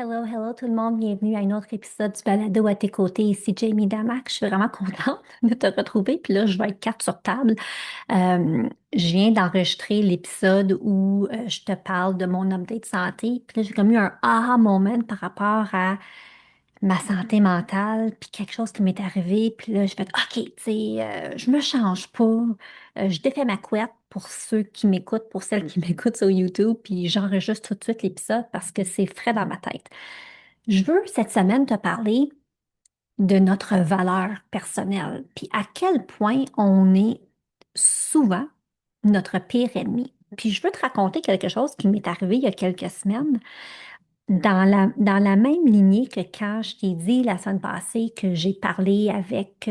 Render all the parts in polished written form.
Hello, hello tout le monde, bienvenue à un autre épisode du Balado à tes côtés. Ici Jamie Damac, je suis vraiment contente de te retrouver. Puis là, je vais être carte sur table. Je viens d'enregistrer l'épisode où je te parle de mon update santé. Puis là, j'ai comme eu un aha moment par rapport à ma santé mentale, puis quelque chose qui m'est arrivé. Puis là, j'ai fait, OK, tu sais, je me change pas. Je défais ma couette pour ceux qui m'écoutent, pour celles qui m'écoutent sur YouTube, puis j'enregistre tout de suite l'épisode parce que c'est frais dans ma tête. Je veux cette semaine te parler de notre valeur personnelle, puis à quel point on est souvent notre pire ennemi. Puis je veux te raconter quelque chose qui m'est arrivé il y a quelques semaines, dans la même lignée que quand je t'ai dit la semaine passée que j'ai parlé avec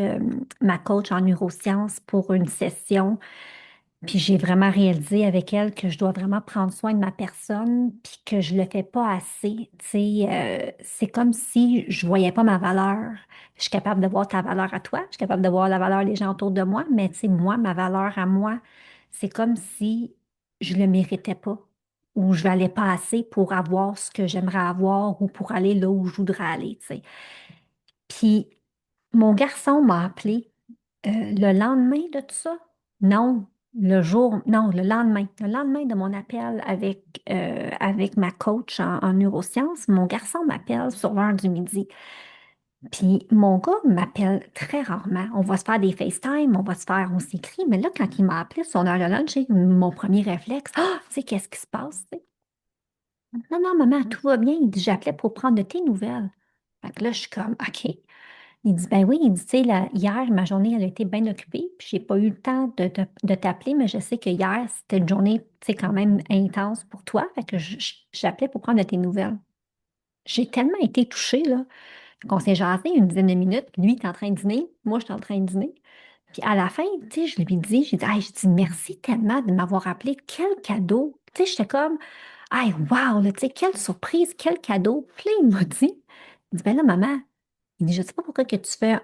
ma coach en neurosciences pour une session, puis j'ai vraiment réalisé avec elle que je dois vraiment prendre soin de ma personne, puis que je le fais pas assez. Tu sais, c'est comme si je voyais pas ma valeur. Je suis capable de voir ta valeur à toi, je suis capable de voir la valeur des gens autour de moi, mais tu sais, moi, ma valeur à moi, c'est comme si je le méritais pas ou je valais pas assez pour avoir ce que j'aimerais avoir ou pour aller là où je voudrais aller, tu sais. Puis mon garçon m'a appelé le lendemain de tout ça? Non, non, le lendemain de mon appel avec ma coach en neurosciences, mon garçon m'appelle sur l'heure du midi. Puis mon gars m'appelle très rarement. On va se faire des FaceTime, on s'écrit, mais là, quand il m'a appelé sur son heure de lunch, mon premier réflexe, ah, tu sais, qu'est-ce qui se passe? Tu sais? Non, non, maman, tout va bien. Il dit, j'appelais pour prendre de tes nouvelles. Fait que là, je suis comme, OK. Il dit, ben oui, il dit, tu sais, hier, ma journée, elle a été bien occupée, puis j'ai pas eu le temps de t'appeler, mais je sais que hier, c'était une journée, tu sais, quand même intense pour toi, fait que j'appelais pour prendre de tes nouvelles. J'ai tellement été touchée, là, qu'on s'est jasé une dizaine de minutes, puis lui, il est en train de dîner, moi, je suis en train de dîner. Puis à la fin, tu sais, je lui ai dit, hey, je dis, merci tellement de m'avoir appelé, quel cadeau. Tu sais, j'étais comme, hey, wow, là, tu sais, quelle surprise, quel cadeau. Puis là, il m'a dit, ben là, maman, il dit, je ne sais pas pourquoi que tu fais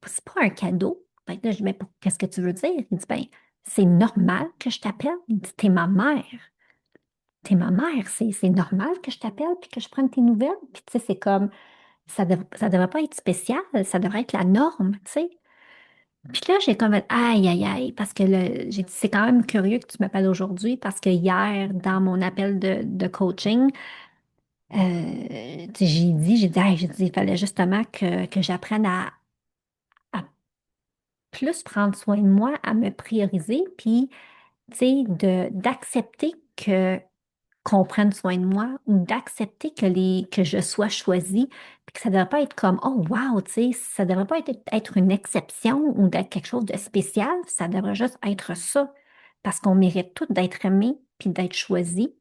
c'est pas un cadeau. Fait que là, je dis, mais qu'est-ce que tu veux dire? Il dit, ben, c'est normal que je t'appelle. Il dit, t'es ma mère. T'es ma mère. C'est normal que je t'appelle puis que je prenne tes nouvelles. Puis, tu sais, c'est comme, ça devrait pas être spécial. Ça devrait être la norme, tu sais. Puis là, j'ai comme, aïe, aïe, aïe, parce que j'ai dit, c'est quand même curieux que tu m'appelles aujourd'hui parce que hier, dans mon appel de coaching, tu sais, hey, j'ai dit, il fallait justement que j'apprenne à plus prendre soin de moi, à me prioriser, puis, tu sais, d'accepter qu'on prenne soin de moi ou d'accepter que je sois choisie, puis que ça ne devrait pas être comme, oh, wow, tu sais, ça ne devrait pas être une exception ou d'être quelque chose de spécial, ça devrait juste être ça, parce qu'on mérite tout d'être aimé puis d'être choisi.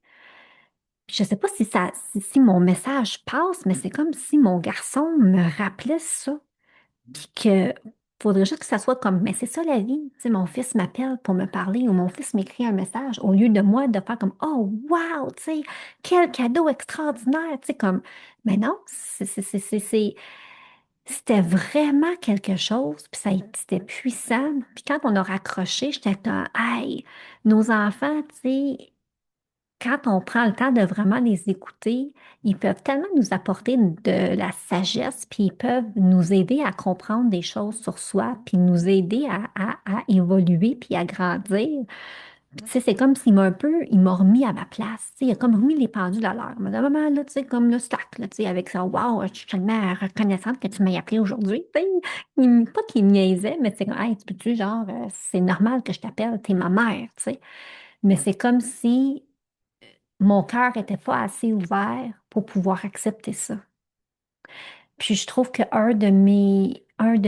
Puis je sais pas si mon message passe, mais c'est comme si mon garçon me rappelait ça. Puis que faudrait juste que ça soit comme, mais c'est ça la vie. Tu sais, mon fils m'appelle pour me parler ou mon fils m'écrit un message au lieu de moi de faire comme, oh, wow, tu sais, quel cadeau extraordinaire. Tu sais, comme, mais non, c'était vraiment quelque chose, puis c'était puissant. Puis quand on a raccroché, j'étais comme, hey, nos enfants, tu sais, quand on prend le temps de vraiment les écouter, ils peuvent tellement nous apporter de la sagesse, puis ils peuvent nous aider à comprendre des choses sur soi, puis nous aider à évoluer, puis à grandir. Puis, tu sais, c'est comme s'il il m'a remis à ma place. Tu sais, il a comme remis les pendules à l'heure. Il m'a dit, maman, là, tu sais, comme le stack, là, tu sais, avec ça, wow, je suis tellement reconnaissante que tu m'aies appelé aujourd'hui. Tu sais, pas qu'il me niaisait, mais c'est comme, hey, tu peux-tu, genre, c'est normal que je t'appelle, t'es ma mère, tu sais. Mais c'est comme si mon cœur n'était pas assez ouvert pour pouvoir accepter ça. Puis je trouve qu'un de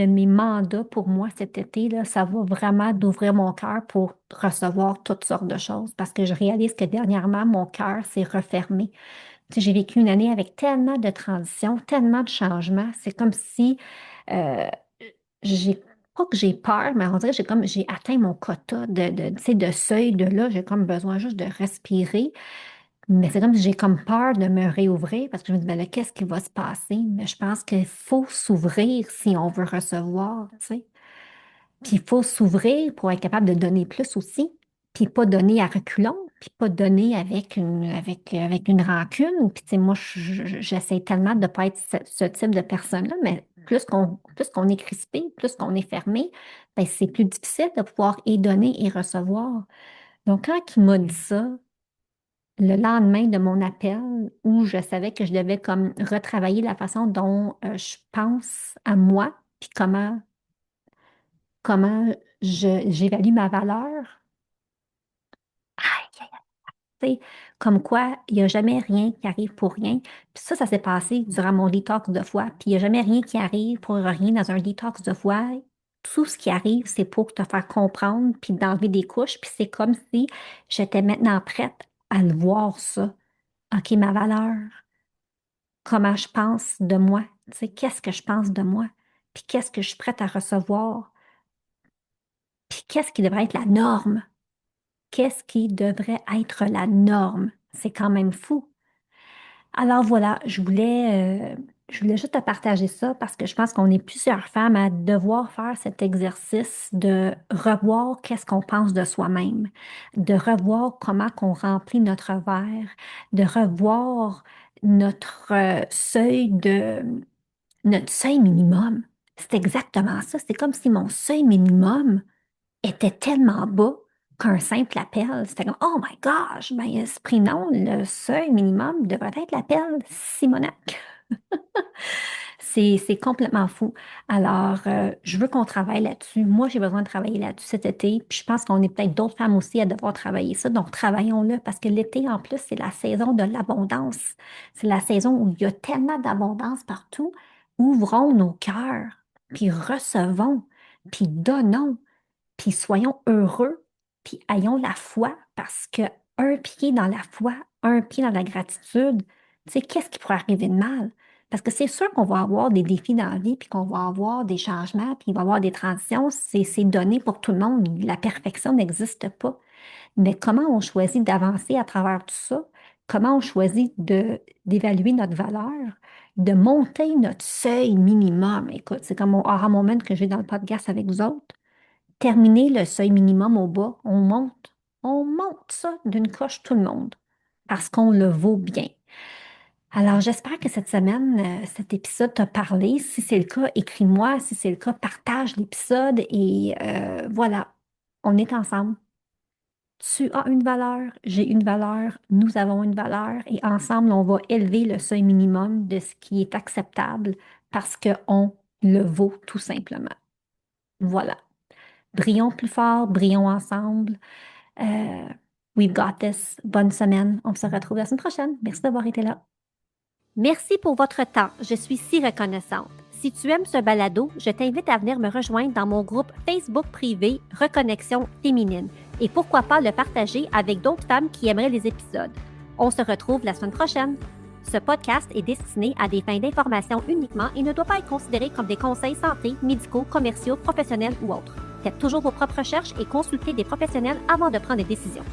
mes mandats pour moi cet été, là, ça va vraiment d'ouvrir mon cœur pour recevoir toutes sortes de choses parce que je réalise que dernièrement, mon cœur s'est refermé. Tu sais, j'ai vécu une année avec tellement de transitions, tellement de changements. C'est comme si euh, j'ai pas que j'ai peur, mais on dirait que j'ai atteint mon quota tu sais, de seuil de là. J'ai comme besoin juste de respirer. Mais c'est comme si j'ai comme peur de me réouvrir parce que je me dis, ben là, qu'est-ce qui va se passer? Mais je pense qu'il faut s'ouvrir si on veut recevoir, tu sais. Puis il faut s'ouvrir pour être capable de donner plus aussi, puis pas donner à reculons. puis pas donner avec une rancune. Puis, tu sais, moi, j'essaie tellement de ne pas être ce type de personne-là, mais plus qu'on est crispé, plus qu'on est fermé, ben, c'est plus difficile de pouvoir et donner et recevoir. Donc, quand il m'a dit ça, le lendemain de mon appel, où je savais que je devais comme retravailler la façon dont je pense à moi, puis comment j'évalue ma valeur, aïe, tu sais, comme quoi il n'y a jamais rien qui arrive pour rien. Puis ça s'est passé durant mon détox de foi. Puis il n'y a jamais rien qui arrive pour rien dans un détox de foi. Tout ce qui arrive, c'est pour te faire comprendre, puis d'enlever des couches. Puis c'est comme si j'étais maintenant prête à le voir, ça. OK, ma valeur, comment je pense de moi, tu sais, qu'est-ce que je pense de moi, puis qu'est-ce que je suis prête à recevoir, puis qu'est-ce qui devrait être la norme, qu'est-ce qui devrait être la norme. C'est quand même fou. Alors voilà, je voulais juste te partager ça parce que je pense qu'on est plusieurs femmes à devoir faire cet exercice de revoir qu'est-ce qu'on pense de soi-même, de revoir comment qu'on remplit notre verre, de revoir notre notre seuil minimum. C'est exactement ça. C'est comme si mon seuil minimum était tellement bas qu'un simple appel. C'était comme, oh my gosh, ben, esprit non, le seuil minimum devrait être l'appel Simonac. C'est complètement fou. Alors, je veux qu'on travaille là-dessus. Moi, j'ai besoin de travailler là-dessus cet été. Puis je pense qu'on est peut-être d'autres femmes aussi à devoir travailler ça. Donc, travaillons-le parce que l'été, en plus, c'est la saison de l'abondance. C'est la saison où il y a tellement d'abondance partout. Ouvrons nos cœurs, puis recevons, puis donnons, puis soyons heureux, puis ayons la foi parce que un pied dans la foi, un pied dans la gratitude, tu sais, qu'est-ce qui pourrait arriver de mal? Parce que c'est sûr qu'on va avoir des défis dans la vie, puis qu'on va avoir des changements, puis il va y avoir des transitions. C'est donné pour tout le monde. La perfection n'existe pas. Mais comment on choisit d'avancer à travers tout ça? Comment on choisit d'évaluer notre valeur, de monter notre seuil minimum? Écoute, c'est comme mon aha moment que j'ai dans le podcast avec vous autres. Terminer le seuil minimum au bas, on monte ça d'une coche tout le monde parce qu'on le vaut bien. Alors, j'espère que cette semaine, cet épisode t'a parlé. Si c'est le cas, écris-moi. Si c'est le cas, partage l'épisode et voilà, on est ensemble. Tu as une valeur, j'ai une valeur, nous avons une valeur et ensemble, on va élever le seuil minimum de ce qui est acceptable parce qu'on le vaut tout simplement. Voilà. Brillons plus fort, brillons ensemble. Euh, we've got this. Bonne semaine. On se retrouve la semaine prochaine. Merci d'avoir été là. Merci pour votre temps. Je suis si reconnaissante. Si tu aimes ce balado, je t'invite à venir me rejoindre dans mon groupe Facebook privé Reconnexion féminine et pourquoi pas le partager avec d'autres femmes qui aimeraient les épisodes. On se retrouve la semaine prochaine. Ce podcast est destiné à des fins d'information uniquement et ne doit pas être considéré comme des conseils santé, médicaux, commerciaux, professionnels ou autres. Faites toujours vos propres recherches et consultez des professionnels avant de prendre des décisions.